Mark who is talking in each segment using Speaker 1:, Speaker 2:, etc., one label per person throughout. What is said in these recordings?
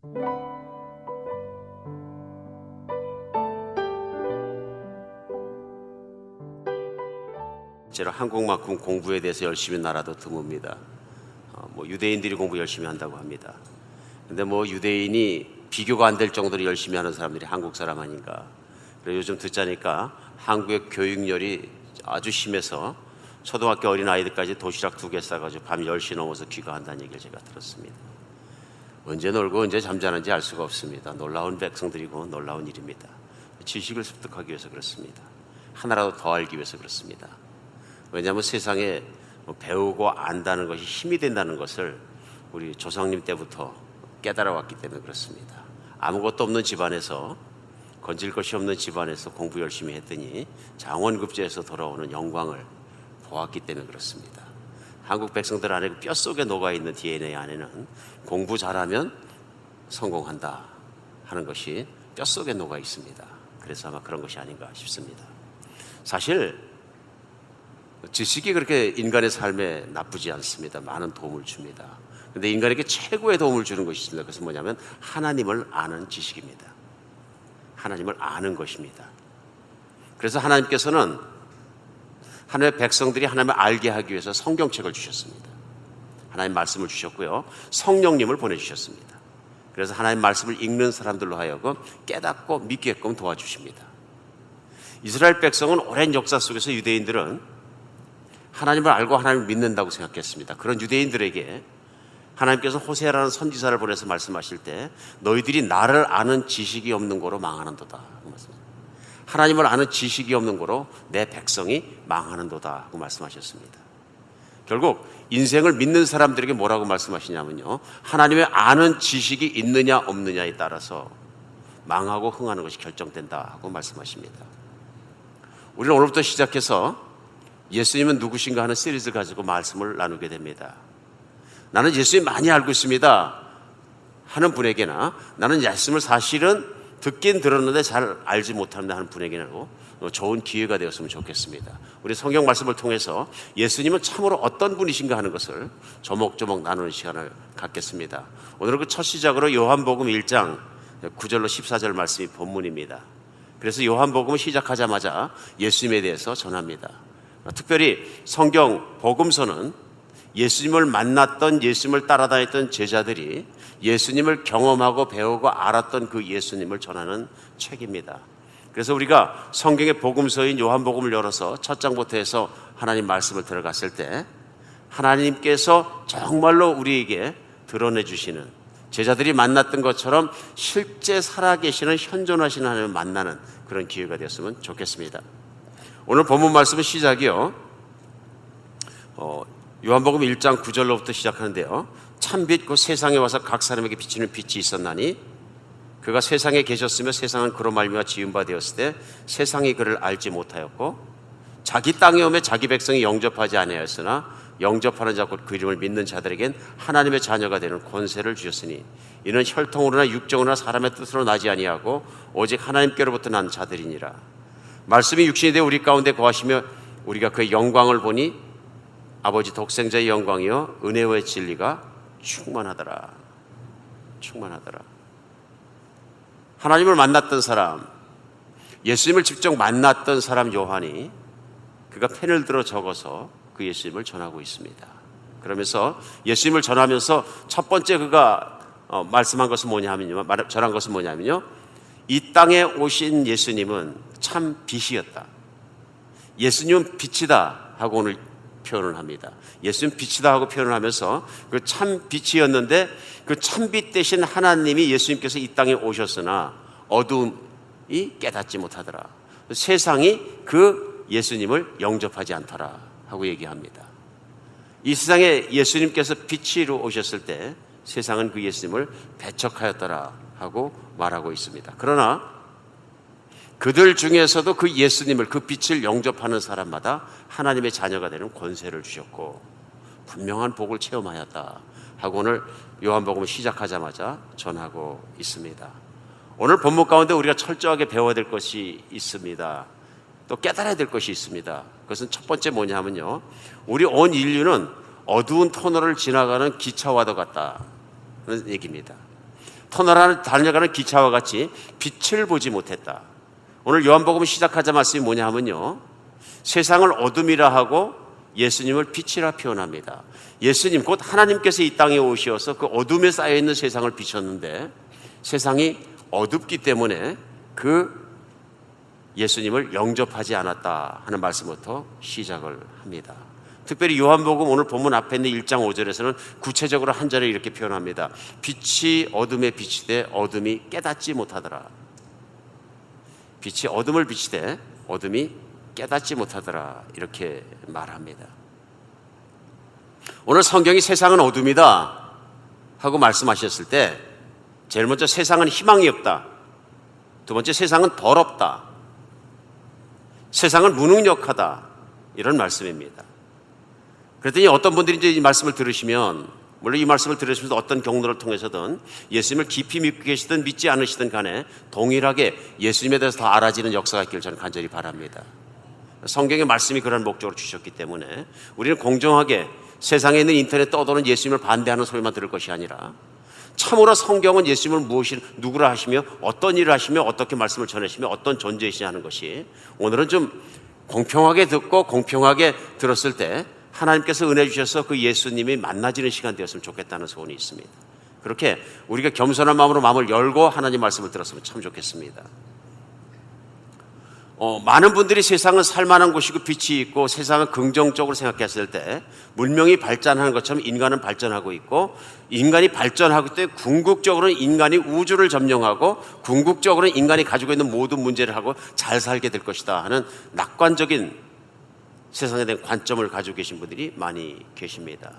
Speaker 1: 실제로 한국만큼 공부에 대해서 열심히 나라도 드뭅니다. 유대인들이 공부 열심히 한다고 합니다. 근데 유대인이 비교가 안 될 정도로 열심히 하는 사람들이 한국 사람 아닌가. 그래서 요즘 듣자니까 한국의 교육열이 아주 심해서 초등학교 어린 아이들까지 도시락 2개 싸가지고 밤 10시 넘어서 귀가한다는 얘기를 제가 들었습니다. 언제 놀고 언제 잠자는지 알 수가 없습니다. 놀라운 백성들이고 놀라운 일입니다. 지식을 습득하기 위해서 그렇습니다. 하나라도 더 알기 위해서 그렇습니다. 왜냐하면 세상에 배우고 안다는 것이 힘이 된다는 것을 우리 조상님 때부터 깨달아 왔기 때문에 그렇습니다. 아무것도 없는 집안에서, 건질 것이 없는 집안에서 공부 열심히 했더니 장원급제에서 돌아오는 영광을 보았기 때문에 그렇습니다. 한국 백성들 안에 뼛속에 녹아있는 DNA 안에는 공부 잘하면 성공한다 하는 것이 뼛속에 녹아 있습니다. 그래서 아마 그런 것이 아닌가 싶습니다. 사실 지식이 그렇게 인간의 삶에 나쁘지 않습니다. 많은 도움을 줍니다. 그런데 인간에게 최고의 도움을 주는 것이 있습니다. 그것은 뭐냐면 하나님을 아는 지식입니다. 하나님을 아는 것입니다. 그래서 하나님께서는 하나님의 백성들이 하나님을 알게 하기 위해서 성경책을 주셨습니다. 하나님 말씀을 주셨고요, 성령님을 보내주셨습니다. 그래서 하나님 말씀을 읽는 사람들로 하여금 깨닫고 믿게끔 도와주십니다. 이스라엘 백성은 오랜 역사 속에서 유대인들은 하나님을 알고 하나님을 믿는다고 생각했습니다. 그런 유대인들에게 하나님께서 호세아라는 선지자를 보내서 말씀하실 때 너희들이 나를 아는 지식이 없는 거로 망하는도다. 하나님을 아는 지식이 없는 거로 내 백성이 망하는도다 하고 말씀하셨습니다. 결국 인생을 믿는 사람들에게 뭐라고 말씀하시냐면요, 하나님의 아는 지식이 있느냐 없느냐에 따라서 망하고 흥하는 것이 결정된다 하고 말씀하십니다. 우리는 오늘부터 시작해서 예수님은 누구신가 하는 시리즈 가지고 말씀을 나누게 됩니다. 나는 예수님 많이 알고 있습니다 하는 분에게나, 나는 예수님을 사실은 듣긴 들었는데 잘 알지 못합니다 하는 분에게는 좋은 기회가 되었으면 좋겠습니다. 우리 성경 말씀을 통해서 예수님은 참으로 어떤 분이신가 하는 것을 조목조목 나누는 시간을 갖겠습니다. 오늘은 그 첫 시작으로 요한복음 1장 9절로 14절 말씀이 본문입니다. 그래서 요한복음을 시작하자마자 예수님에 대해서 전합니다. 특별히 성경 복음서는 예수님을 만났던, 예수님을 따라다녔던 제자들이 예수님을 경험하고 배우고 알았던 그 예수님을 전하는 책입니다. 그래서 우리가 성경의 복음서인 요한복음을 열어서 첫 장부터 해서 하나님 말씀을 들어갔을 때 하나님께서 정말로 우리에게 드러내 주시는, 제자들이 만났던 것처럼 실제 살아계시는 현존하시는 하나님을 만나는 그런 기회가 되었으면 좋겠습니다. 오늘 본문 말씀은 시작이요, 요한복음 1장 9절로부터 시작하는데요, 참빛 그 세상에 와서 각 사람에게 비치는 빛이 있었나니 그가 세상에 계셨으며 세상은 그로 말미암아 지은 바 되었을 때 세상이 그를 알지 못하였고 자기 땅에 오매 자기 백성이 영접하지 아니하였으나 영접하는 자 곧 그 이름을 믿는 자들에겐 하나님의 자녀가 되는 권세를 주셨으니 이는 혈통으로나 육정으로나 사람의 뜻으로 나지 아니하고 오직 하나님께로부터 난 자들이니라. 말씀이 육신이 되어 우리 가운데 거하시며 우리가 그의 영광을 보니 아버지 독생자의 영광이요 은혜와 진리가 충만하더라. 하나님을 만났던 사람, 예수님을 직접 만났던 사람 요한이 그가 펜을 들어 적어서 그 예수님을 전하고 있습니다. 그러면서 예수님을 전하면서 첫 번째 그가 말씀한 것은 전한 것은 뭐냐면요, 이 땅에 오신 예수님은 참 빛이었다. 예수님은 빛이다 하고 오늘 표현을 합니다. 예수님 빛이다 하고 표현을 하면서 그 참 빛이었는데 그 참빛 대신 하나님이 예수님께서 이 땅에 오셨으나 어두움이 깨닫지 못하더라. 세상이 그 예수님을 영접하지 않더라 하고 얘기합니다. 이 세상에 예수님께서 빛으로 오셨을 때 세상은 그 예수님을 배척하였더라 하고 말하고 있습니다. 그러나 그들 중에서도 그 예수님을, 그 빛을 영접하는 사람마다 하나님의 자녀가 되는 권세를 주셨고 분명한 복을 체험하였다 하고 오늘 요한복음을 시작하자마자 전하고 있습니다. 오늘 본문 가운데 우리가 철저하게 배워야 될 것이 있습니다. 또 깨달아야 될 것이 있습니다. 그것은 첫 번째 뭐냐면요, 우리 온 인류는 어두운 터널을 지나가는 기차와도 같다는 얘기입니다. 터널 안을 달려가는 기차와 같이 빛을 보지 못했다. 오늘 요한복음 시작하자 말씀이 뭐냐 하면요, 세상을 어둠이라 하고 예수님을 빛이라 표현합니다. 예수님 곧 하나님께서 이 땅에 오셔서 그 어둠에 쌓여있는 세상을 비쳤는데 세상이 어둡기 때문에 그 예수님을 영접하지 않았다 하는 말씀부터 시작을 합니다. 특별히 요한복음 오늘 본문 앞에 있는 1장 5절에서는 구체적으로 한 절에 이렇게 표현합니다. 빛이 어둠에 비치되 어둠이 깨닫지 못하더라. 빛이 어둠을 비치되 어둠이 깨닫지 못하더라, 이렇게 말합니다. 오늘 성경이 세상은 어둠이다 하고 말씀하셨을 때 제일 먼저 세상은 희망이 없다, 두 번째 세상은 더럽다, 세상은 무능력하다, 이런 말씀입니다. 그랬더니 어떤 분들이 이제 이 말씀을 들으시면, 물론 이 말씀을 들으시면서 어떤 경로를 통해서든 예수님을 깊이 믿고 계시든 믿지 않으시든 간에 동일하게 예수님에 대해서 더 알아지는 역사가 있기를 저는 간절히 바랍니다. 성경의 말씀이 그런 목적으로 주셨기 때문에 우리는 공정하게 세상에 있는 인터넷 떠도는 예수님을 반대하는 소리만 들을 것이 아니라 참으로 성경은 예수님을 누구라 하시며 어떤 일을 하시며 어떻게 말씀을 전하시며 어떤 존재이시냐 하는 것이 오늘은 좀 공평하게 듣고 공평하게 들었을 때 하나님께서 은혜 주셔서 그 예수님이 만나지는 시간 되었으면 좋겠다는 소원이 있습니다. 그렇게 우리가 겸손한 마음으로 마음을 열고 하나님 말씀을 들었으면 참 좋겠습니다. 많은 분들이 세상은 살만한 곳이고 빛이 있고 세상을 긍정적으로 생각했을 때 문명이 발전하는 것처럼 인간은 발전하고 있고, 인간이 발전하기 때문에 궁극적으로는 인간이 우주를 점령하고 궁극적으로는 인간이 가지고 있는 모든 문제를 하고 잘 살게 될 것이다 하는 낙관적인 세상에 대한 관점을 가지고 계신 분들이 많이 계십니다.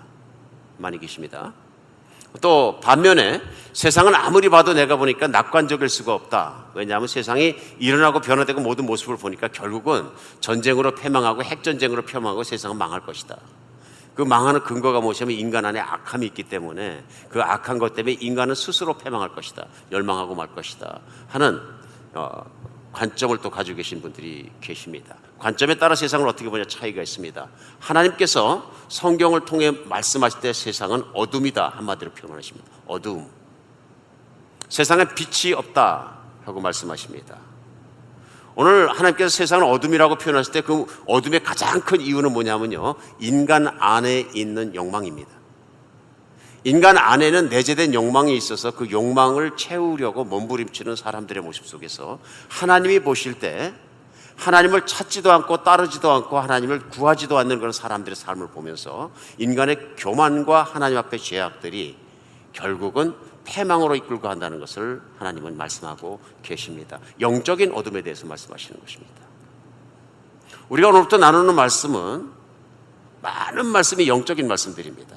Speaker 1: 또 반면에 세상은 아무리 봐도 내가 보니까 낙관적일 수가 없다. 왜냐하면 세상이 일어나고 변화되고 모든 모습을 보니까 결국은 전쟁으로 패망하고 핵전쟁으로 패망하고 세상은 망할 것이다. 그 망하는 근거가 무엇이냐면 인간 안에 악함이 있기 때문에 그 악한 것 때문에 인간은 스스로 패망할 것이다, 멸망하고 말 것이다 하는 관점을 또 가지고 계신 분들이 계십니다. 관점에 따라 세상을 어떻게 보냐 차이가 있습니다. 하나님께서 성경을 통해 말씀하실 때 세상은 어둠이다 한마디로 표현하십니다. 어둠. 세상에 빛이 없다 하고 말씀하십니다. 오늘 하나님께서 세상을 어둠이라고 표현하실 때 그 어둠의 가장 큰 이유는 뭐냐면요, 인간 안에 있는 욕망입니다. 인간 안에는 내재된 욕망이 있어서 그 욕망을 채우려고 몸부림치는 사람들의 모습 속에서 하나님이 보실 때 하나님을 찾지도 않고 따르지도 않고 하나님을 구하지도 않는 그런 사람들의 삶을 보면서 인간의 교만과 하나님 앞의 죄악들이 결국은 패망으로 이끌고 간다는 것을 하나님은 말씀하고 계십니다. 영적인 어둠에 대해서 말씀하시는 것입니다. 우리가 오늘부터 나누는 말씀은 많은 말씀이 영적인 말씀들입니다.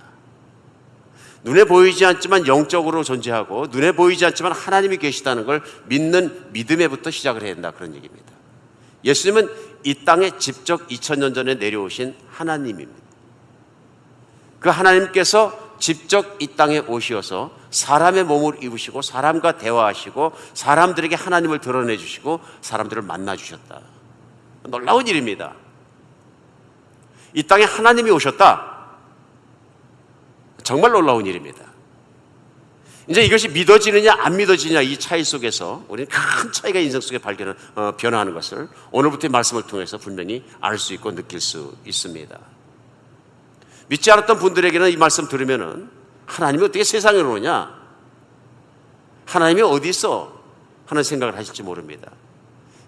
Speaker 1: 눈에 보이지 않지만 영적으로 존재하고 눈에 보이지 않지만 하나님이 계시다는 걸 믿는 믿음에부터 시작을 해야 된다, 그런 얘기입니다. 예수님은 이 땅에 직접 2000년 전에 내려오신 하나님입니다. 그 하나님께서 직접 이 땅에 오셔서 사람의 몸을 입으시고 사람과 대화하시고 사람들에게 하나님을 드러내 주시고 사람들을 만나 주셨다. 놀라운 일입니다. 이 땅에 하나님이 오셨다. 정말 놀라운 일입니다. 이제 이것이 믿어지느냐 안 믿어지느냐 이 차이 속에서 우리는 큰 차이가 인생 속에 변화하는 것을 오늘부터의 말씀을 통해서 분명히 알 수 있고 느낄 수 있습니다. 믿지 않았던 분들에게는 이 말씀 들으면은 하나님이 어떻게 세상에 오느냐, 하나님이 어디 있어 하는 생각을 하실지 모릅니다.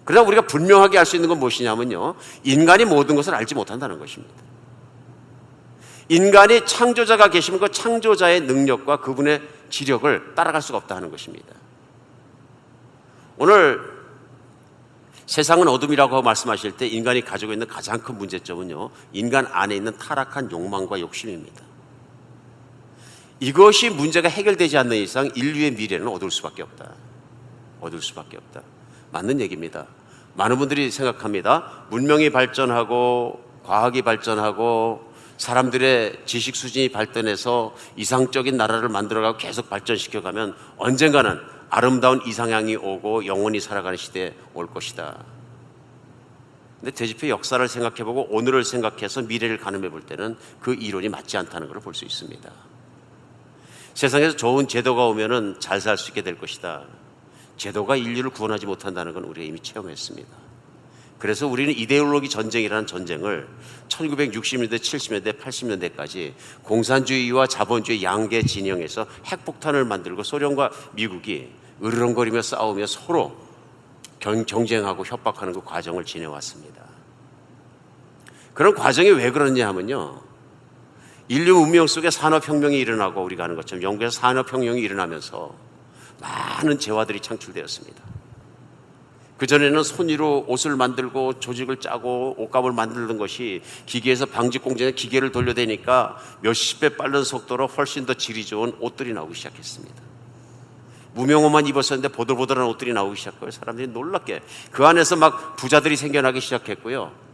Speaker 1: 그러나 우리가 분명하게 알 수 있는 건 무엇이냐면요, 인간이 모든 것을 알지 못한다는 것입니다. 인간이 창조자가 계시면 그 창조자의 능력과 그분의 지력을 따라갈 수가 없다는 것입니다. 오늘 세상은 어둠이라고 말씀하실 때 인간이 가지고 있는 가장 큰 문제점은요, 인간 안에 있는 타락한 욕망과 욕심입니다. 이것이 문제가 해결되지 않는 이상 인류의 미래는 어두울 수밖에 없다. 어두울 수밖에 없다. 맞는 얘기입니다. 많은 분들이 생각합니다. 문명이 발전하고 과학이 발전하고 사람들의 지식 수준이 발전해서 이상적인 나라를 만들어가고 계속 발전시켜가면 언젠가는 아름다운 이상향이 오고 영원히 살아가는 시대에 올 것이다. 근데 되짚어 역사를 생각해보고 오늘을 생각해서 미래를 가늠해 볼 때는 그 이론이 맞지 않다는 걸 볼 수 있습니다. 세상에서 좋은 제도가 오면은 잘 살 수 있게 될 것이다. 제도가 인류를 구원하지 못한다는 건 우리가 이미 체험했습니다. 그래서 우리는 이데올로기 전쟁이라는 전쟁을 1960년대, 70년대, 80년대까지 공산주의와 자본주의 양대 진영에서 핵폭탄을 만들고 소련과 미국이 으르렁거리며 싸우며 서로 경쟁하고 협박하는 그 과정을 지내왔습니다. 그런 과정이 왜 그러냐 하면요, 인류 문명 속에 산업혁명이 일어나고 우리가 아는 것처럼 영국에서 산업혁명이 일어나면서 많은 재화들이 창출되었습니다. 그전에는 손으로 옷을 만들고 조직을 짜고 옷감을 만들던 것이 기계에서 방직 공정에 기계를 돌려대니까 몇십 배 빠른 속도로 훨씬 더 질이 좋은 옷들이 나오기 시작했습니다. 무명옷만 입었었는데 보들보들한 옷들이 나오기 시작했고요. 사람들이 놀랍게 그 안에서 막 부자들이 생겨나기 시작했고요.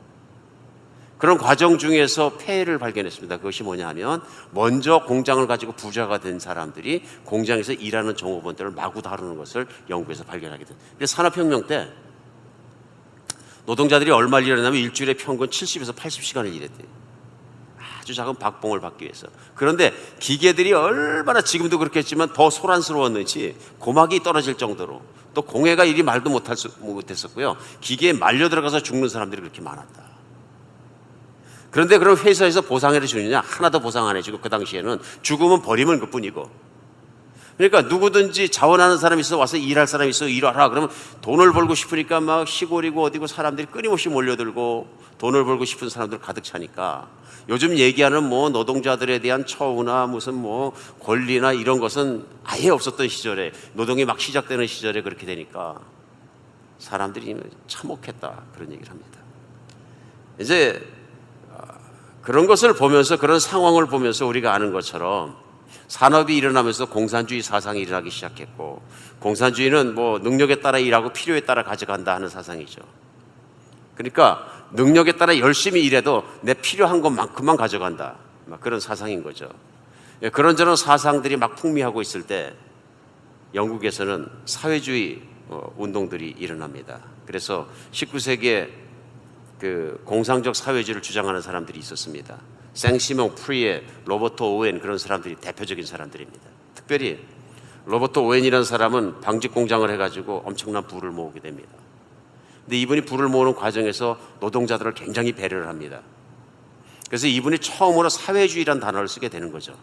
Speaker 1: 그런 과정 중에서 폐해를 발견했습니다. 그것이 뭐냐 하면 먼저 공장을 가지고 부자가 된 사람들이 공장에서 일하는 종업원들을 마구 다루는 것을 영국에서 발견하게 된. 그래서 산업혁명 때 노동자들이 얼마를 일하냐면 일주일에 평균 70에서 80시간을 일했대요. 아주 작은 박봉을 받기 위해서. 그런데 기계들이 얼마나 지금도 그렇겠지만 더 소란스러웠는지 고막이 떨어질 정도로, 또 공해가 이리 말도 못했었고요. 기계에 말려 들어가서 죽는 사람들이 그렇게 많았다. 그런데 그런 회사에서 보상을 주느냐? 하나도 보상 안 해주고, 그 당시에는 죽으면 버리면 그뿐이고. 그러니까 누구든지 자원하는 사람이 있어 와서 일할 사람이 있어 일하라 그러면 돈을 벌고 싶으니까 막 시골이고 어디고 사람들이 끊임없이 몰려들고 돈을 벌고 싶은 사람들 가득 차니까 요즘 얘기하는 뭐 노동자들에 대한 처우나 무슨 뭐 권리나 이런 것은 아예 없었던 시절에, 노동이 막 시작되는 시절에 그렇게 되니까 사람들이 참혹했다, 그런 얘기를 합니다. 이제 그런 것을 보면서, 그런 상황을 보면서 우리가 아는 것처럼 산업이 일어나면서 공산주의 사상이 일어나기 시작했고, 공산주의는 뭐 능력에 따라 일하고 필요에 따라 가져간다 하는 사상이죠. 그러니까 능력에 따라 열심히 일해도 내 필요한 것만큼만 가져간다, 막 그런 사상인 거죠. 그런저런 사상들이 막 풍미하고 있을 때 영국에서는 사회주의 운동들이 일어납니다. 그래서 19세기에 그 공상적 사회주의를 주장하는 사람들이 있었습니다. 생시몬 프리에, 로버트 오웬, 그런 사람들이 대표적인 사람들입니다. 특별히 로버트 오웬이라는 사람은 방직 공장을 해가지고 엄청난 부를 모으게 됩니다. 근데 이분이 부를 모으는 과정에서 노동자들을 굉장히 배려를 합니다. 그래서 이분이 처음으로 사회주의라는 단어를 쓰게 되는 거죠.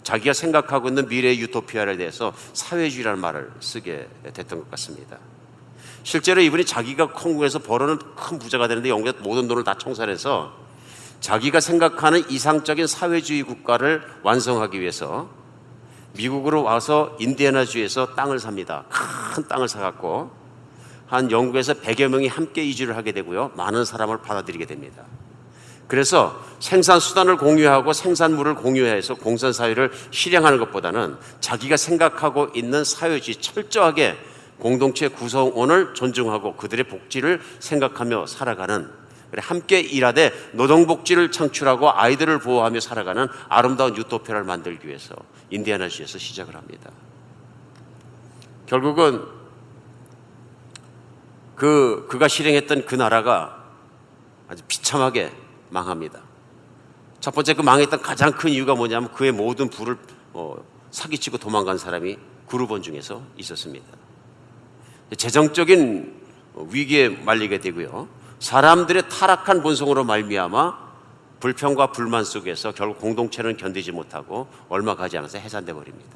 Speaker 1: 자기가 생각하고 있는 미래의 유토피아에 대해서 사회주의라는 말을 쓰게 됐던 것 같습니다. 실제로 이분이 자기가 한국에서 벌어는 큰 부자가 되는데 영국에서 모든 돈을 다 청산해서 자기가 생각하는 이상적인 사회주의 국가를 완성하기 위해서 미국으로 와서 인디애나주에서 땅을 삽니다. 큰 땅을 사갖고 한 영국에서 100여 명이 함께 이주를 하게 되고요. 많은 사람을 받아들이게 됩니다. 그래서 생산수단을 공유하고 생산물을 공유해서 공산사회를 실행하는 것보다는 자기가 생각하고 있는 사회주의, 철저하게 공동체 구성원을 존중하고 그들의 복지를 생각하며 살아가는, 함께 일하되 노동복지를 창출하고 아이들을 보호하며 살아가는 아름다운 유토피아를 만들기 위해서 인디애나주에서 시작을 합니다. 결국은 그가 실행했던 그 나라가 아주 비참하게 망합니다. 첫 번째, 그 망했던 가장 큰 이유가 뭐냐면 그의 모든 부를 사기치고 도망간 사람이 그루본 중에서 있었습니다. 재정적인 위기에 말리게 되고요. 사람들의 타락한 본성으로 말미암아 불평과 불만 속에서 결국 공동체는 견디지 못하고 얼마 가지 않아서 해산돼 버립니다.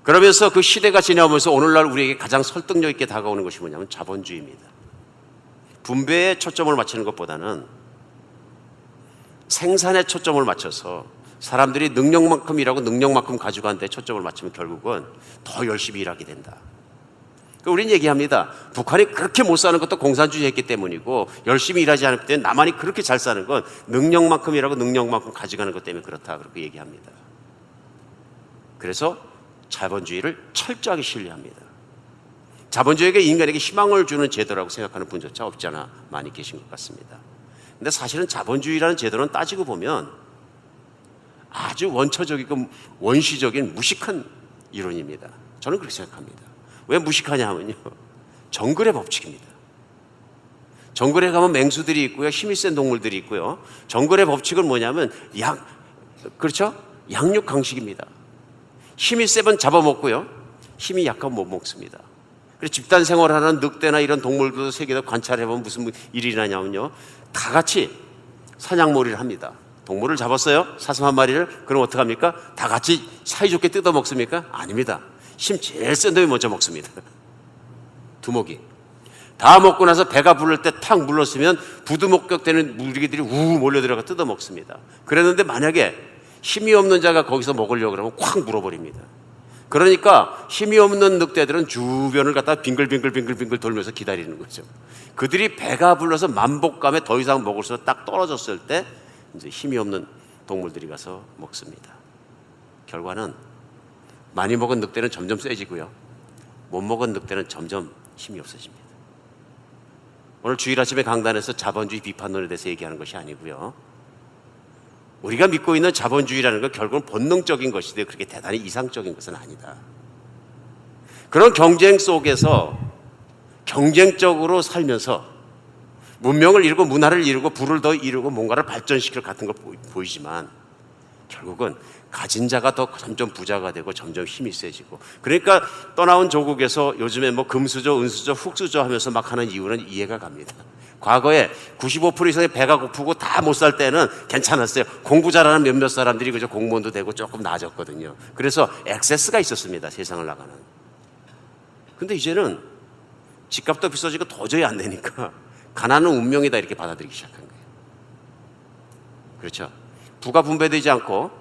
Speaker 1: 그러면서 그 시대가 지나오면서 오늘날 우리에게 가장 설득력 있게 다가오는 것이 뭐냐면 자본주의입니다. 분배에 초점을 맞추는 것보다는 생산에 초점을 맞춰서 사람들이 능력만큼 일하고 능력만큼 가져가는 데 초점을 맞추면 결국은 더 열심히 일하게 된다. 그러니까 우리는 얘기합니다. 북한이 그렇게 못 사는 것도 공산주의 했기 때문이고, 열심히 일하지 않을 때 남한이 그렇게 잘 사는 건 능력만큼 일하고 능력만큼 가져가는 것 때문에 그렇다, 그렇게 얘기합니다. 그래서 자본주의를 철저하게 신뢰합니다. 자본주의가 인간에게 희망을 주는 제도라고 생각하는 분조차 없지 않아 많이 계신 것 같습니다. 근데 사실은 자본주의라는 제도는 따지고 보면 아주 원초적이고 원시적인 무식한 이론입니다. 저는 그렇게 생각합니다. 왜 무식하냐 하면요, 정글의 법칙입니다. 정글에 가면 맹수들이 있고요, 힘이 센 동물들이 있고요. 정글의 법칙은 뭐냐면 그렇죠? 양육 강식입니다. 힘이 세면 잡아먹고요, 힘이 약하면 못 먹습니다. 그래서 집단 생활하는 늑대나 이런 동물들도 세계에서 관찰해보면 무슨 일이 나냐면요, 다 같이 사냥몰이를 합니다. 동물을 잡았어요, 사슴 한 마리를. 그럼 어떡합니까? 다 같이 사이좋게 뜯어 먹습니까? 아닙니다. 힘 제일 센 놈이 먼저 먹습니다. 두목이 다 먹고 나서 배가 부를 때 탁 물렀으면 부두목격되는 무리기들이 우 몰려들어가 뜯어 먹습니다. 그랬는데 만약에 힘이 없는 자가 거기서 먹으려고 그러면 콱 물어버립니다. 그러니까 힘이 없는 늑대들은 주변을 갖다 빙글빙글 돌면서 기다리는 거죠. 그들이 배가 불러서 만복감에 더 이상 먹을 수 딱 떨어졌을 때 이제 힘이 없는 동물들이 가서 먹습니다. 결과는 많이 먹은 늑대는 점점 세지고요, 못 먹은 늑대는 점점 힘이 없어집니다. 오늘 주일 아침에 강단에서 자본주의 비판론에 대해서 얘기하는 것이 아니고요, 우리가 믿고 있는 자본주의라는 건 결국은 본능적인 것이되 그렇게 대단히 이상적인 것은 아니다. 그런 경쟁 속에서 경쟁적으로 살면서 문명을 이루고 문화를 이루고 부를 더 이루고 뭔가를 발전시킬 같은 걸 보이지만 결국은 가진 자가 더 점점 부자가 되고 점점 힘이 세지고, 그러니까 떠나온 조국에서 요즘에 뭐 금수저, 은수저, 흙수저 하면서 막 하는 이유는 이해가 갑니다. 과거에 95% 이상의 배가 고프고 다 못 살 때는 괜찮았어요. 공부 잘하는 몇몇 사람들이 그저 공무원도 되고 조금 나아졌거든요. 그래서 액세스가 있었습니다, 세상을 나가는. 근데 이제는 집값도 비싸지고 도저히 안 되니까 가난은 운명이다 이렇게 받아들이기 시작한 거예요. 그렇죠? 부가 분배되지 않고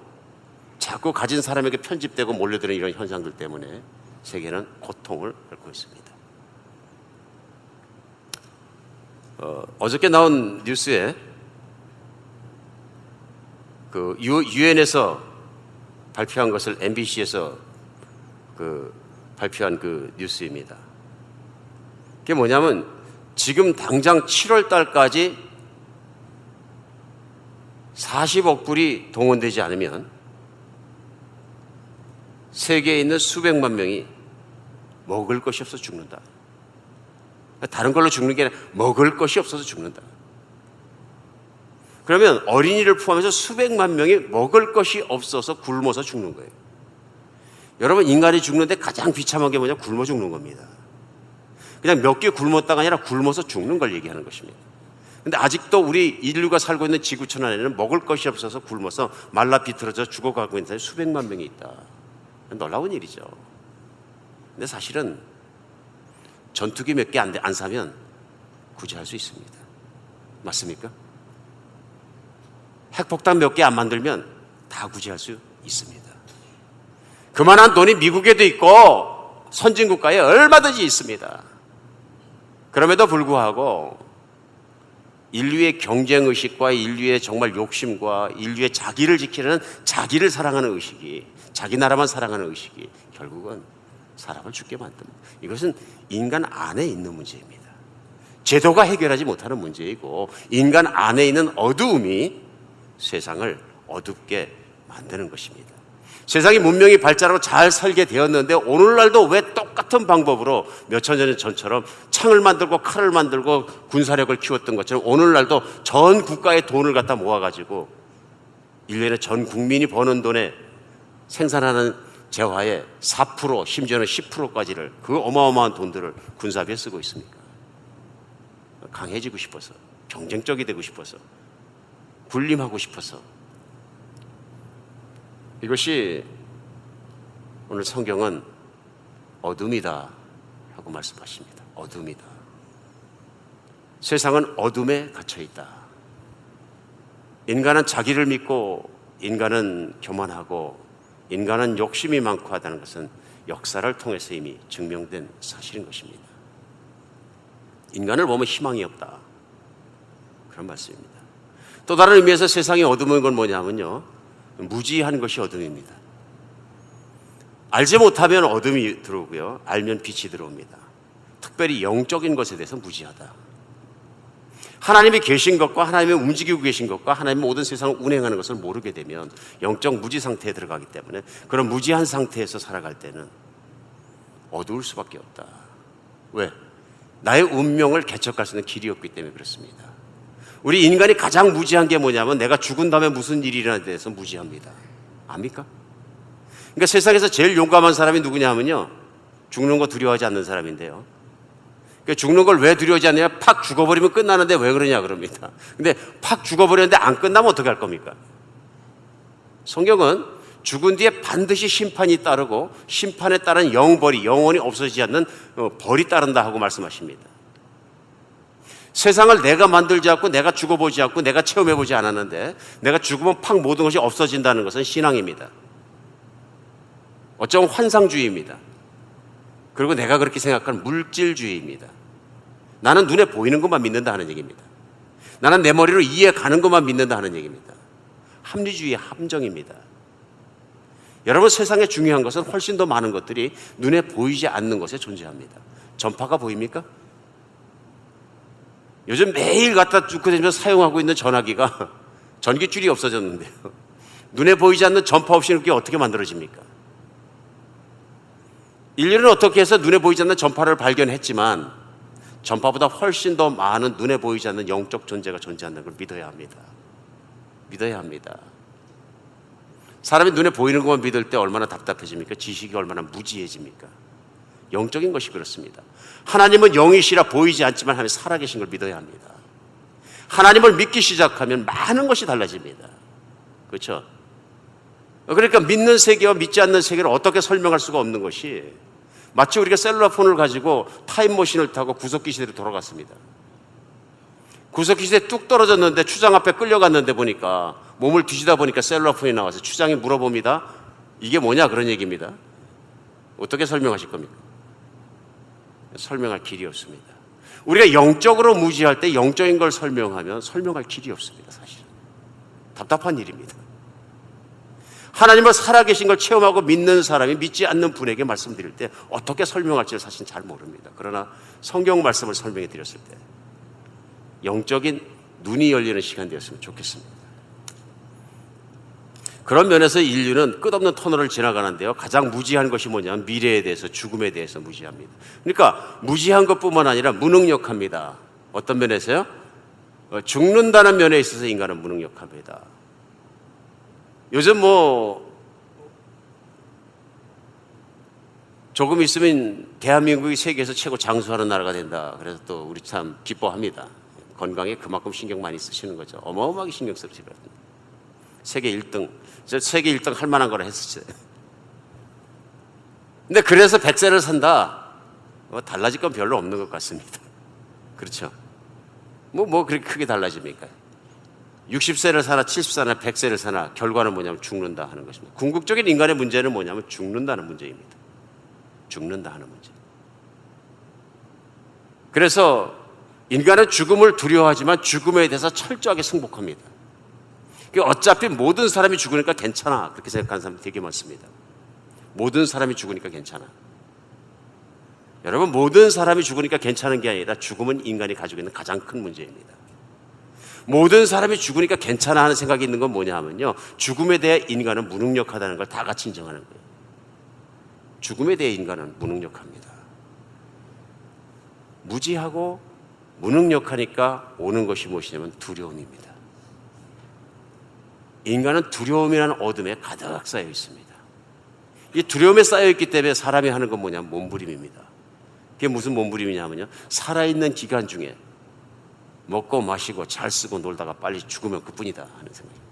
Speaker 1: 자꾸 가진 사람에게 편집되고 몰려드는 이런 현상들 때문에 세계는 고통을 겪고 있습니다. 어저께 나온 뉴스에 그 유엔에서 발표한 것을 MBC에서 발표한 그 뉴스입니다. 그게 뭐냐면 지금 당장 7월 달까지 40억 불이 동원되지 않으면 세계에 있는 수백만 명이 먹을 것이 없어서 죽는다. 다른 걸로 죽는 게 아니라 먹을 것이 없어서 죽는다. 그러면 어린이를 포함해서 수백만 명이 먹을 것이 없어서 굶어서 죽는 거예요. 여러분, 인간이 죽는데 가장 비참한 게 뭐냐? 굶어 죽는 겁니다. 그냥 몇 개 굶었다가 아니라 굶어서 죽는 걸 얘기하는 것입니다. 근데 아직도 우리 인류가 살고 있는 지구촌 안에는 먹을 것이 없어서 굶어서 말라 비틀어져 죽어가고 있는 사람이 수백만 명이 있다. 놀라운 일이죠. 근데 사실은 전투기 몇 개 안 사면 구제할 수 있습니다. 맞습니까? 핵폭탄 몇 개 안 만들면 다 구제할 수 있습니다. 그만한 돈이 미국에도 있고 선진국가에 얼마든지 있습니다. 그럼에도 불구하고 인류의 경쟁의식과 인류의 정말 욕심과 인류의 자기를 지키는, 자기를 사랑하는 의식이, 자기 나라만 사랑하는 의식이 결국은 사람을 죽게 만듭니다. 이것은 인간 안에 있는 문제입니다. 제도가 해결하지 못하는 문제이고 인간 안에 있는 어두움이 세상을 어둡게 만드는 것입니다. 세상이 문명이 발달하고 잘 살게 되었는데 오늘날도 왜 똑같은 방법으로 몇천 년 전처럼 창을 만들고 칼을 만들고 군사력을 키웠던 것처럼 오늘날도 전 국가의 돈을 갖다 모아가지고 1년에 전 국민이 버는 돈에 생산하는 재화의 4% 심지어는 10%까지를 그 어마어마한 돈들을 군사비에 쓰고 있습니까? 강해지고 싶어서, 경쟁적이 되고 싶어서, 군림하고 싶어서. 이것이 오늘 성경은 어둠이다 하고 말씀하십니다. 어둠이다. 세상은 어둠에 갇혀 있다. 인간은 자기를 믿고 인간은 교만하고 인간은 욕심이 많고 하다는 것은 역사를 통해서 이미 증명된 사실인 것입니다. 인간을 보면 희망이 없다, 그런 말씀입니다. 또 다른 의미에서 세상이 어둠인 건 뭐냐면요, 무지한 것이 어둠입니다. 알지 못하면 어둠이 들어오고요, 알면 빛이 들어옵니다. 특별히 영적인 것에 대해서 무지하다. 하나님이 계신 것과 하나님이 움직이고 계신 것과 하나님이 모든 세상을 운행하는 것을 모르게 되면 영적 무지 상태에 들어가기 때문에 그런 무지한 상태에서 살아갈 때는 어두울 수밖에 없다. 왜? 나의 운명을 개척할 수 있는 길이 없기 때문에 그렇습니다. 우리 인간이 가장 무지한 게 뭐냐면 내가 죽은 다음에 무슨 일이 일어나에 대해서 무지합니다. 압니까? 그러니까 세상에서 제일 용감한 사람이 누구냐 하면요, 죽는 거 두려워하지 않는 사람인데요. 그러니까 죽는 걸 왜 두려워하지 않느냐, 팍 죽어버리면 끝나는데 왜 그러냐 그럽니다. 근데 팍 죽어버렸는데 안 끝나면 어떻게 할 겁니까? 성경은 죽은 뒤에 반드시 심판이 따르고 심판에 따른 영벌이, 영원히 없어지지 않는 벌이 따른다 하고 말씀하십니다. 세상을 내가 만들지 않고 내가 죽어보지 않고 내가 체험해보지 않았는데 내가 죽으면 팍 모든 것이 없어진다는 것은 신앙입니다. 어쩌면 환상주의입니다. 그리고 내가 그렇게 생각하는 물질주의입니다. 나는 눈에 보이는 것만 믿는다 하는 얘기입니다. 나는 내 머리로 이해 가는 것만 믿는다 하는 얘기입니다. 합리주의의 함정입니다. 여러분, 세상에 중요한 것은 훨씬 더 많은 것들이 눈에 보이지 않는 것에 존재합니다. 전파가 보입니까? 요즘 매일 갖다 쭉 다니면서 사용하고 있는 전화기가 전기줄이 없어졌는데요. 눈에 보이지 않는 전파 없이는 그게 어떻게 만들어집니까? 인류는 어떻게 해서 눈에 보이지 않는 전파를 발견했지만 전파보다 훨씬 더 많은 눈에 보이지 않는 영적 존재가 존재한다는 걸 믿어야 합니다. 믿어야 합니다. 사람이 눈에 보이는 것만 믿을 때 얼마나 답답해집니까? 지식이 얼마나 무지해집니까? 영적인 것이 그렇습니다. 하나님은 영이시라 보이지 않지만 하나님 살아계신 걸 믿어야 합니다. 하나님을 믿기 시작하면 많은 것이 달라집니다. 그렇죠? 그러니까 믿는 세계와 믿지 않는 세계를 어떻게 설명할 수가 없는 것이, 마치 우리가 셀룰라폰을 가지고 타임머신을 타고 구석기 시대로 돌아갔습니다. 구석기 시대에 뚝 떨어졌는데 추장 앞에 끌려갔는데 보니까 몸을 뒤지다 보니까 셀룰라폰이 나와서 추장이 물어봅니다. 이게 뭐냐, 그런 얘기입니다. 어떻게 설명하실 겁니까? 설명할 길이 없습니다. 우리가 영적으로 무지할 때 영적인 걸 설명하면 설명할 길이 없습니다. 사실은 답답한 일입니다. 하나님을 살아계신 걸 체험하고 믿는 사람이 믿지 않는 분에게 말씀드릴 때 어떻게 설명할지를 사실 잘 모릅니다. 그러나 성경 말씀을 설명해 드렸을 때 영적인 눈이 열리는 시간 되었으면 좋겠습니다. 그런 면에서 인류는 끝없는 터널을 지나가는데요, 가장 무지한 것이 뭐냐면 미래에 대해서, 죽음에 대해서 무지합니다. 그러니까 무지한 것뿐만 아니라 무능력합니다. 어떤 면에서요? 죽는다는 면에 있어서 인간은 무능력합니다. 요즘 조금 있으면 대한민국이 세계에서 최고 장수하는 나라가 된다. 그래서 또 우리 참 기뻐합니다. 건강에 그만큼 신경 많이 쓰시는 거죠. 어마어마하게 신경 쓰시거든요. 세계 1등, 세계 1등 할 만한 거라 했었어요. 근데 그래서 100세를 산다, 달라질 건 별로 없는 것 같습니다. 그렇죠? 뭐 그렇게 크게 달라집니까? 60세를 사나 70세나 100세를 사나 결과는 뭐냐면 죽는다 하는 것입니다. 궁극적인 인간의 문제는 뭐냐면 죽는다는 문제입니다. 죽는다 하는 문제. 그래서 인간은 죽음을 두려워하지만 죽음에 대해서 철저하게 승복합니다. 어차피 모든 사람이 죽으니까 괜찮아, 그렇게 생각하는 사람이 되게 많습니다. 모든 사람이 죽으니까 괜찮아. 여러분, 모든 사람이 죽으니까 괜찮은 게 아니라 죽음은 인간이 가지고 있는 가장 큰 문제입니다. 모든 사람이 죽으니까 괜찮아 하는 생각이 있는 건 뭐냐 하면요, 죽음에 대해 인간은 무능력하다는 걸 다 같이 인정하는 거예요. 죽음에 대해 인간은 무능력합니다. 무지하고 무능력하니까 오는 것이 무엇이냐면 두려움입니다. 인간은 두려움이라는 어둠에 가득 쌓여 있습니다. 이 두려움에 쌓여 있기 때문에 사람이 하는 건 뭐냐면 몸부림입니다. 그게 무슨 몸부림이냐면요, 살아있는 기간 중에 먹고 마시고 잘 쓰고 놀다가 빨리 죽으면 그뿐이다 하는 생각입니다.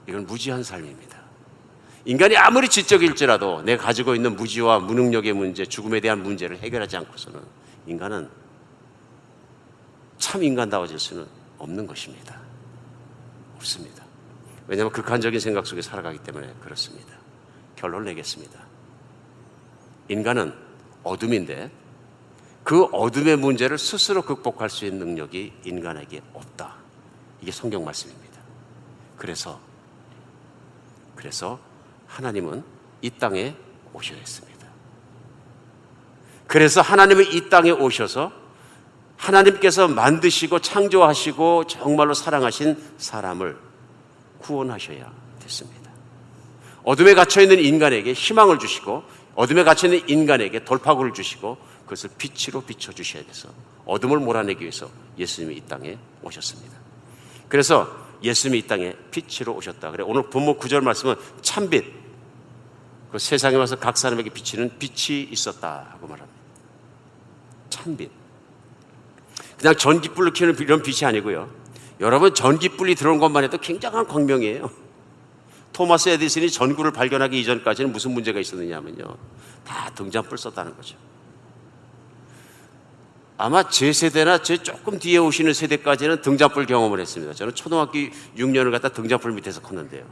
Speaker 1: 이건 무지한 삶입니다. 인간이 아무리 지적일지라도 내가 가지고 있는 무지와 무능력의 문제, 죽음에 대한 문제를 해결하지 않고서는 인간은 참 인간다워질 수는 없는 것입니다. 없습니다. 왜냐하면 극한적인 생각 속에 살아가기 때문에 그렇습니다. 결론을 내겠습니다. 인간은 어둠인데 그 어둠의 문제를 스스로 극복할 수 있는 능력이 인간에게 없다. 이게 성경 말씀입니다. 그래서 하나님은 이 땅에 오셔야 했습니다. 그래서 하나님은 이 땅에 오셔서 하나님께서 만드시고 창조하시고 정말로 사랑하신 사람을 구원하셔야 됐습니다. 어둠에 갇혀있는 인간에게 희망을 주시고 어둠에 갇혀있는 인간에게 돌파구를 주시고 그것을 빛으로 비춰주셔야 돼서 어둠을 몰아내기 위해서 예수님이 이 땅에 오셨습니다. 그래서 예수님이 이 땅에 빛으로 오셨다. 그래 오늘 본문 9절 말씀은 참빛, 그 세상에 와서 각 사람에게 비치는 빛이 있었다 하고 말합니다. 참빛. 그냥 전기불로 켜는 이런 빛이 아니고요. 여러분, 전기불이 들어온 것만 해도 굉장한 광명이에요. 토마스 에디슨이 전구를 발견하기 이전까지는 무슨 문제가 있었느냐면요, 다 등잔불 썼다는 거죠. 아마 제 세대나 제 조금 뒤에 오시는 세대까지는 등잔불 경험을 했습니다. 저는 초등학교 6년을 갖다 등잔불 밑에서 컸는데요.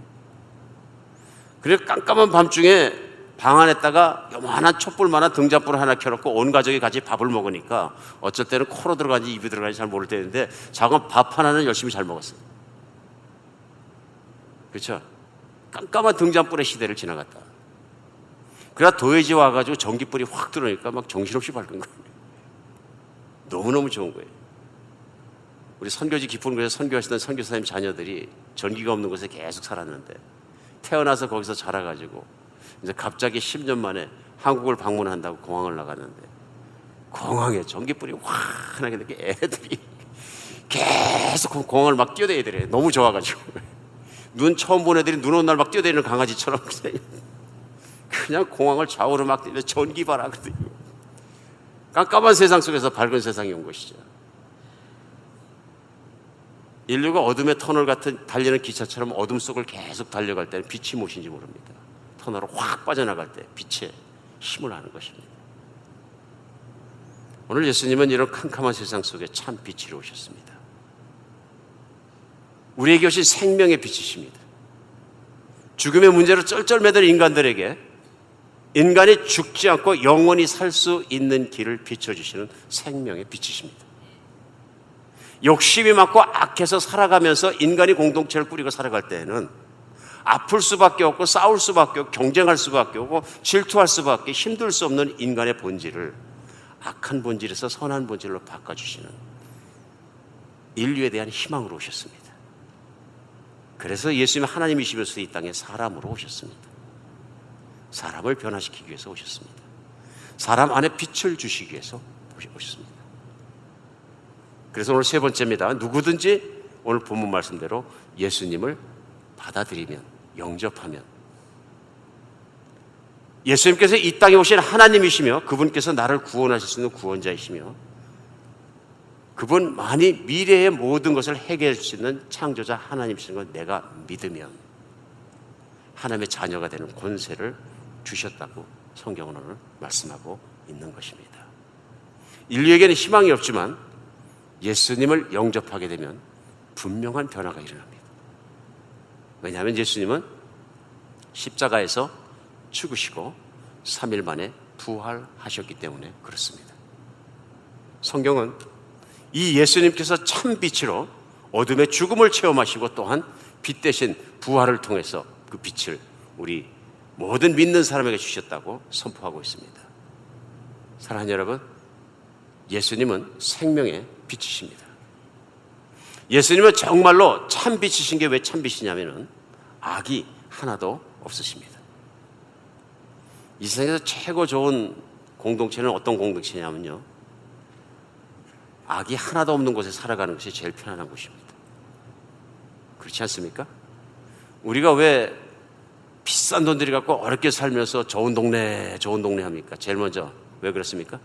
Speaker 1: 그래서 깜깜한 밤중에 방 안에다가 요만한 촛불만한 등잔불 하나 켜놓고 온 가족이 같이 밥을 먹으니까 어쩔 때는 코로 들어가는지 입에 들어가는지 잘 모를 때였는데 작은 밥 하나는 열심히 잘 먹었어요. 그렇죠? 깜깜한 등잔불의 시대를 지나갔다. 그러다 도예지 와가지고 전기불이 확 들어오니까 막 정신없이 밝은 거예요. 너무너무 좋은 거예요. 우리 선교지 깊은 곳에서 선교하시던 선교사님 자녀들이 전기가 없는 곳에 계속 살았는데 태어나서 거기서 자라가지고 이제 갑자기 10년 만에 한국을 방문한다고 공항을 나갔는데 공항에 전기불이 환하게 되게 애들이 계속 공항을 막 뛰어다니더래요. 너무 좋아가지고 눈 처음 본 애들이 눈 오는 날 막 뛰어다니는 강아지처럼 그냥 공항을 좌우로 막 뛰며 전기 봐라 그러더니 깜깜한 세상 속에서 밝은 세상이 온 것이죠. 인류가 어둠의 터널 같은 달리는 기차처럼 어둠 속을 계속 달려갈 때는 빛이 무엇인지 모릅니다. 터널을 확 빠져나갈 때 빛의 힘을 아는 것입니다. 오늘 예수님은 이런 캄캄한 세상 속에 참 빛으로 오셨습니다. 우리에게 오신 생명의 빛이십니다. 죽음의 문제로 쩔쩔매던 인간들에게 인간이 죽지 않고 영원히 살 수 있는 길을 비춰주시는 생명의 빛이십니다. 욕심이 많고 악해서 살아가면서 인간이 공동체를 꾸리고 살아갈 때에는 아플 수밖에 없고 싸울 수밖에 없고 경쟁할 수밖에 없고 질투할 수밖에 힘들 수 없는 인간의 본질을 악한 본질에서 선한 본질로 바꿔주시는 인류에 대한 희망으로 오셨습니다. 그래서 예수님은 하나님이시면서 이 땅에 사람으로 오셨습니다. 사람을 변화시키기 위해서 오셨습니다. 사람 안에 빛을 주시기 위해서 오셨습니다. 그래서 오늘 세 번째입니다. 누구든지 오늘 본문 말씀대로 예수님을 받아들이면, 영접하면, 예수님께서 이 땅에 오신 하나님이시며 그분께서 나를 구원하실 수 있는 구원자이시며 그분만이 미래의 모든 것을 해결할 수 있는 창조자 하나님이신 걸 내가 믿으면 하나님의 자녀가 되는 권세를 주셨다고 성경은 오늘 말씀하고 있는 것입니다. 인류에게는 희망이 없지만 예수님을 영접하게 되면 분명한 변화가 일어납니다. 왜냐하면 예수님은 십자가에서 죽으시고 3일 만에 부활하셨기 때문에 그렇습니다. 성경은 이 예수님께서 참 빛으로 어둠의 죽음을 체험하시고 또한 빛 대신 부활을 통해서 그 빛을 우리 모든 믿는 사람에게 주셨다고 선포하고 있습니다. 사랑하는 여러분, 예수님은 생명의 빛이십니다. 예수님은 정말로 참 빛이신 게 왜 참 빛이냐면은 악이 하나도 없으십니다. 이 세상에서 최고 좋은 공동체는 어떤 공동체냐면요, 악이 하나도 없는 곳에 살아가는 것이 제일 편안한 곳입니다. 그렇지 않습니까? 우리가 왜 비싼 돈 들여갖고 어렵게 살면서 좋은 동네 합니까? 제일 먼저 왜 그렇습니까?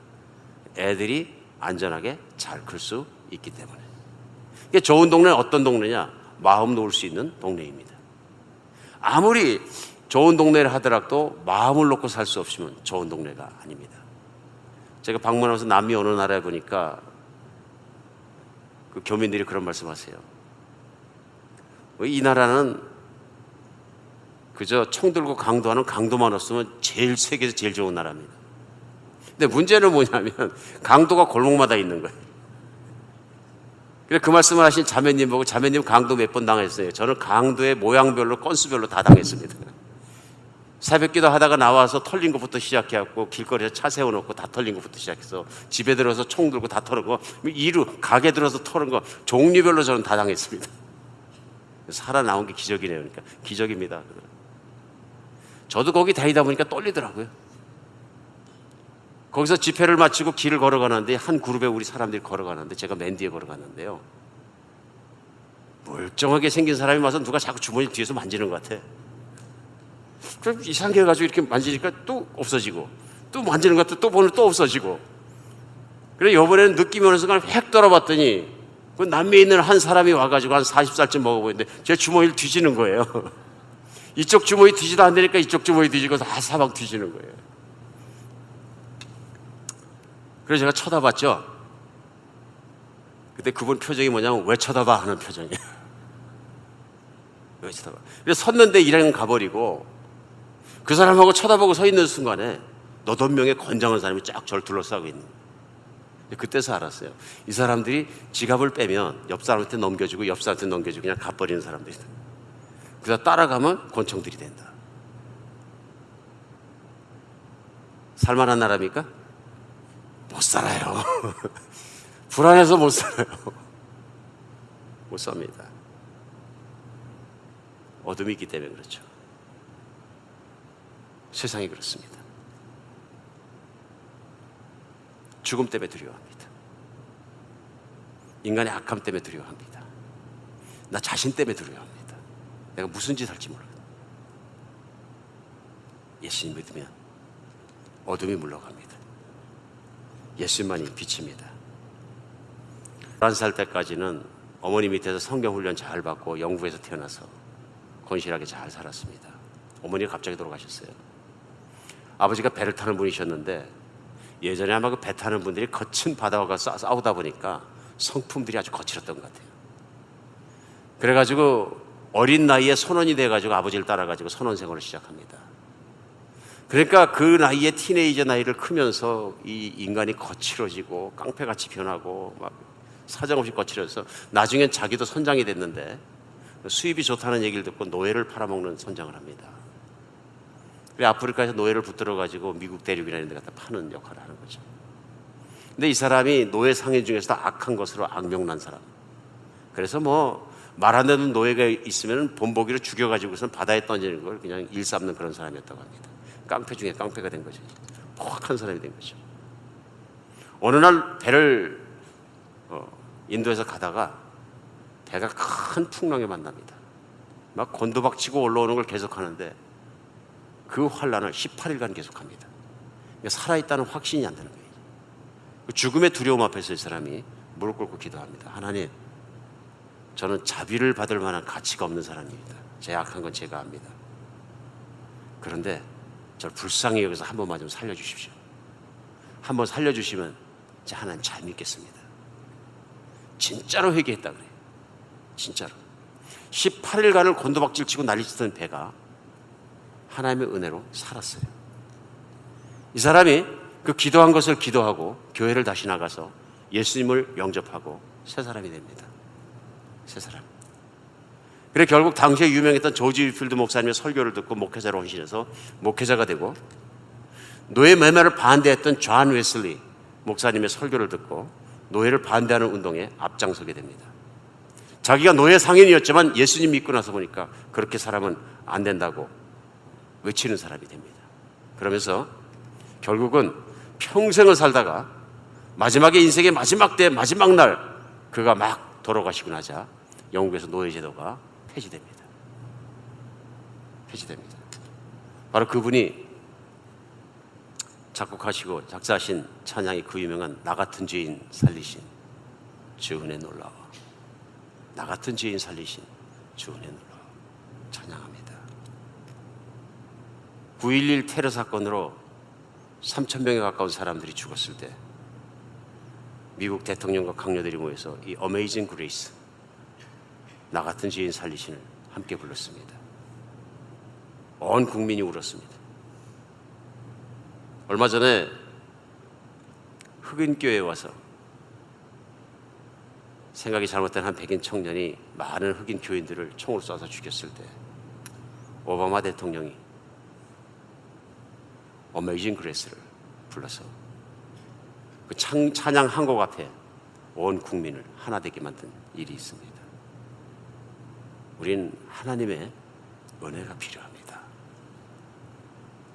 Speaker 1: 애들이 안전하게 잘 클 수 있기 때문에. 이게 좋은 동네는 어떤 동네냐? 마음 놓을 수 있는 동네입니다. 아무리 좋은 동네를 하더라도 마음을 놓고 살 수 없으면 좋은 동네가 아닙니다. 제가 방문하면서 남미 어느 나라에 보니까 그 교민들이 그런 말씀하세요. 이 나라는 그저 총 들고 강도하는 강도만 없으면 세계에서 제일 좋은 나라입니다. 근데 문제는 뭐냐면 강도가 골목마다 있는 거예요. 그래서 그 말씀을 하신 자매님 보고 자매님 강도 몇 번 당했어요. 저는 강도의 모양별로 건수별로 다 당했습니다. 새벽기도 하다가 나와서 털린 것부터 시작해갖고 길거리에서 차 세워놓고 다 털린 것부터 시작해서 집에 들어서 총 들고 다 털은 거, 가게 들어서 털은 거 종류별로 저는 다 당했습니다. 살아나온 게 기적이네요. 그러니까 기적입니다. 저도 거기 다니다 보니까 떨리더라고요. 거기서 집회를 마치고 길을 걸어가는데 한 그룹의 우리 사람들이 걸어가는데 제가 맨 뒤에 걸어갔는데요. 멀쩡하게 생긴 사람이 와서 누가 자꾸 주머니 뒤에서 만지는 것 같아. 그럼 이상하게 해가지고 이렇게 만지니까 또 없어지고 또 만지는 것 같아. 또 보면 또 없어지고. 그래 이번에는 느낌이 오는 순간 획 돌아봤더니 그 남미에 있는 한 사람이 와가지고 한 40살쯤 먹어 보이는데 제 주머니를 뒤지는 거예요. 이쪽 주머니 뒤지도 안 되니까 이쪽 주머니 뒤지고 다 사방 뒤지는 거예요. 그래서 제가 쳐다봤죠. 그때 그분 표정이 뭐냐면 왜 쳐다봐 하는 표정이에요. 왜 쳐다봐. 그래서 섰는데 일행 가버리고 그 사람하고 쳐다보고 서 있는 순간에 너댓 명의 건장한 사람이 쫙 저를 둘러싸고 있는 거예요. 그때서 알았어요. 이 사람들이 지갑을 빼면 옆 사람한테 넘겨주고 옆 사람한테 넘겨주고 그냥 가버리는 사람들이다. 그래서 따라가면 권총들이 된다. 살만한 나라입니까? 못 살아요. 불안해서 못 살아요. 못 삽니다. 어둠이 있기 때문에 그렇죠. 세상이 그렇습니다. 죽음 때문에 두려워합니다. 인간의 악함 때문에 두려워합니다. 나 자신 때문에 두려워합니다. 내가 무슨 짓 할지 몰라요. 예수님 믿으면 어둠이 물러갑니다. 예수님만이 빛입니다. 11살 때까지는 어머니 밑에서 성경 훈련 잘 받고 영국에서 태어나서 건실하게 잘 살았습니다. 어머니가 갑자기 돌아가셨어요. 아버지가 배를 타는 분이셨는데 예전에 아마 그 배 타는 분들이 거친 바다와 싸우다 보니까 성품들이 아주 거칠었던 것 같아요. 그래가지고 어린 나이에 선원이 돼가지고 아버지를 따라가지고 선원 생활을 시작합니다. 그러니까 그 나이에 티네이저 나이를 크면서 이 인간이 거칠어지고 깡패같이 변하고 막 사정없이 거칠어서 나중엔 자기도 선장이 됐는데 수입이 좋다는 얘기를 듣고 노예를 팔아먹는 선장을 합니다. 그래 아프리카에서 노예를 붙들어가지고 미국 대륙이나 이런 데 갖다 파는 역할을 하는 거죠. 근데 이 사람이 노예 상인 중에서도 악한 것으로 악명난 사람. 그래서 뭐 말 안 되는 노예가 있으면 본보기로 죽여가지고선 바다에 던지는 걸 그냥 일삼는 그런 사람이었다고 합니다. 깡패 중에 깡패가 된 거죠. 포악한 사람이 된 거죠. 어느 날 배를 인도에서 가다가 배가 큰 풍랑에 만납니다. 막 곤두박치고 올라오는 걸 계속하는데 그 환란을 18일간 계속합니다. 그러니까 살아있다는 확신이 안 되는 거예요. 죽음의 두려움 앞에서 이 사람이 무릎 꿇고 기도합니다. 하나님, 저는 자비를 받을 만한 가치가 없는 사람입니다. 제 악한 건 제가 압니다. 그런데 저를 불쌍히 여기서 한 번만 좀 살려주십시오. 한 번 살려주시면 제 하나님 잘 믿겠습니다. 진짜로 회개했다 그래요. 진짜로. 18일간을 곤두박질 치고 난리치던 배가 하나님의 은혜로 살았어요. 이 사람이 그 기도한 것을 기도하고 교회를 다시 나가서 예수님을 영접하고 새 사람이 됩니다. 새 사람. 그래 결국 당시에 유명했던 조지 윌필드 목사님의 설교를 듣고 목회자로 헌신해서 목회자가 되고 노예 매매를 반대했던 존 웨슬리 목사님의 설교를 듣고 노예를 반대하는 운동에 앞장서게 됩니다. 자기가 노예 상인이었지만 예수님 믿고 나서 보니까 그렇게 살아면 안 된다고 외치는 사람이 됩니다. 그러면서 결국은 평생을 살다가 마지막에 인생의 마지막 때 마지막 날 그가 막 돌아가시고 나자 영국에서 노예제도가 폐지됩니다. 폐지됩니다. 바로 그분이 작곡하시고 작사하신 찬양이 그 유명한 나 같은 죄인 살리신 주 은혜 놀라워. 나 같은 죄인 살리신 주 은혜 놀라워. 찬양합니다. 9.11 테러 사건으로 3,000명에 가까운 사람들이 죽었을 때 미국 대통령과 강요들이 모여서 이 어메이징 그레이스 나 같은 죄인 살리신을 함께 불렀습니다. 온 국민이 울었습니다. 얼마 전에 흑인교회에 와서 생각이 잘못된 한 백인 청년이 많은 흑인 교인들을 총으로 쏴서 죽였을 때 오바마 대통령이 어메이징 그레이스를 불러서 그 찬양 한 곡 앞에 온 국민을 하나 되게 만든 일이 있습니다. 우린 하나님의 은혜가 필요합니다.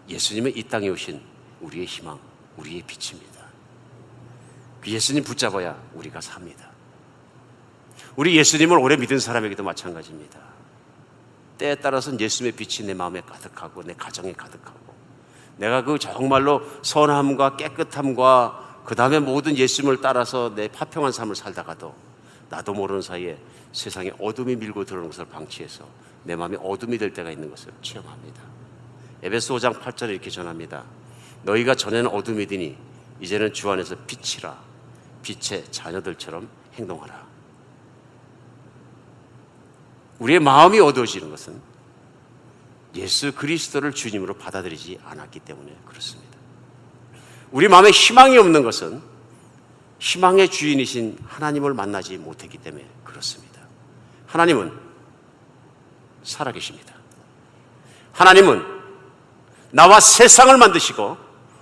Speaker 1: 예수님의 이 땅에 오신 우리의 희망 우리의 빛입니다. 그 예수님 붙잡아야 우리가 삽니다. 우리 예수님을 오래 믿은 사람에게도 마찬가지입니다. 때에 따라서는 예수님의 빛이 내 마음에 가득하고 내 가정에 가득하고 내가 그 정말로 선함과 깨끗함과 그 다음에 모든 예수님을 따라서 내 파평한 삶을 살다가도 나도 모르는 사이에 세상에 어둠이 밀고 들어오는 것을 방치해서 내 마음이 어둠이 될 때가 있는 것을 체험합니다. 에베소 5장 8절에 이렇게 전합니다. 너희가 전에는 어둠이더니 이제는 주 안에서 빛이라. 빛의 자녀들처럼 행동하라. 우리의 마음이 어두워지는 것은 예수 그리스도를 주님으로 받아들이지 않았기 때문에 그렇습니다. 우리 마음에 희망이 없는 것은 희망의 주인이신 하나님을 만나지 못했기 때문에 그렇습니다. 하나님은 살아계십니다. 하나님은 나와 세상을 만드시고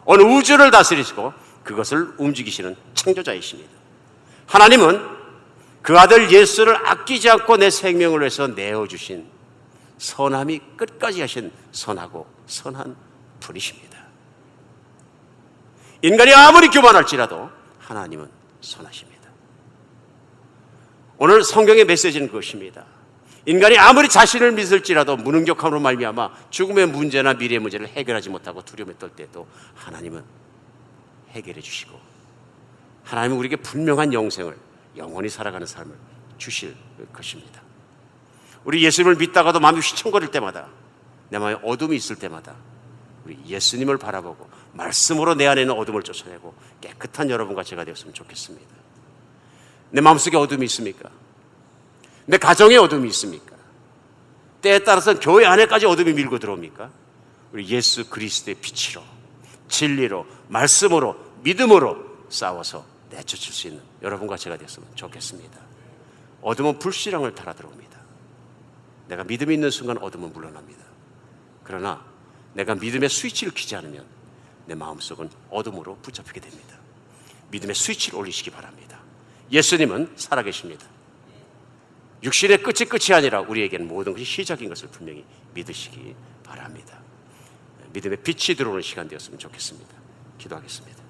Speaker 1: 어느 우주를 다스리시고 그것을 움직이시는 창조자이십니다. 하나님은 그 아들 예수를 아끼지 않고 내 생명을 위해서 내어주신 선함이 끝까지 하신 선하고 선한 분이십니다. 인간이 아무리 교만할지라도 하나님은 선하십니다. 오늘 성경의 메시지는 그것입니다. 인간이 아무리 자신을 믿을지라도 무능력함으로 말미암아 죽음의 문제나 미래의 문제를 해결하지 못하고 두려움에 떨 때도 하나님은 해결해 주시고 하나님은 우리에게 분명한 영생을 영원히 살아가는 삶을 주실 것입니다. 우리 예수님을 믿다가도 마음이 휘청거릴 때마다 내 마음에 어둠이 있을 때마다 우리 예수님을 바라보고 말씀으로 내 안에 있는 어둠을 쫓아내고 깨끗한 여러분과 제가 되었으면 좋겠습니다. 내 마음속에 어둠이 있습니까? 내 가정에 어둠이 있습니까? 때에 따라서는 교회 안에까지 어둠이 밀고 들어옵니까? 우리 예수 그리스도의 빛으로 진리로 말씀으로 믿음으로 싸워서 내쫓을 수 있는 여러분과 제가 되었으면 좋겠습니다. 어둠은 불신앙을 타라 들어옵니다. 내가 믿음이 있는 순간 어둠은 물러납니다. 그러나 내가 믿음의 스위치를 켜지 않으면 내 마음속은 어둠으로 붙잡히게 됩니다. 믿음의 스위치를 올리시기 바랍니다. 예수님은 살아계십니다. 육신의 끝이 아니라 우리에게는 모든 것이 시작인 것을 분명히 믿으시기 바랍니다. 믿음의 빛이 들어오는 시간 되었으면 좋겠습니다. 기도하겠습니다.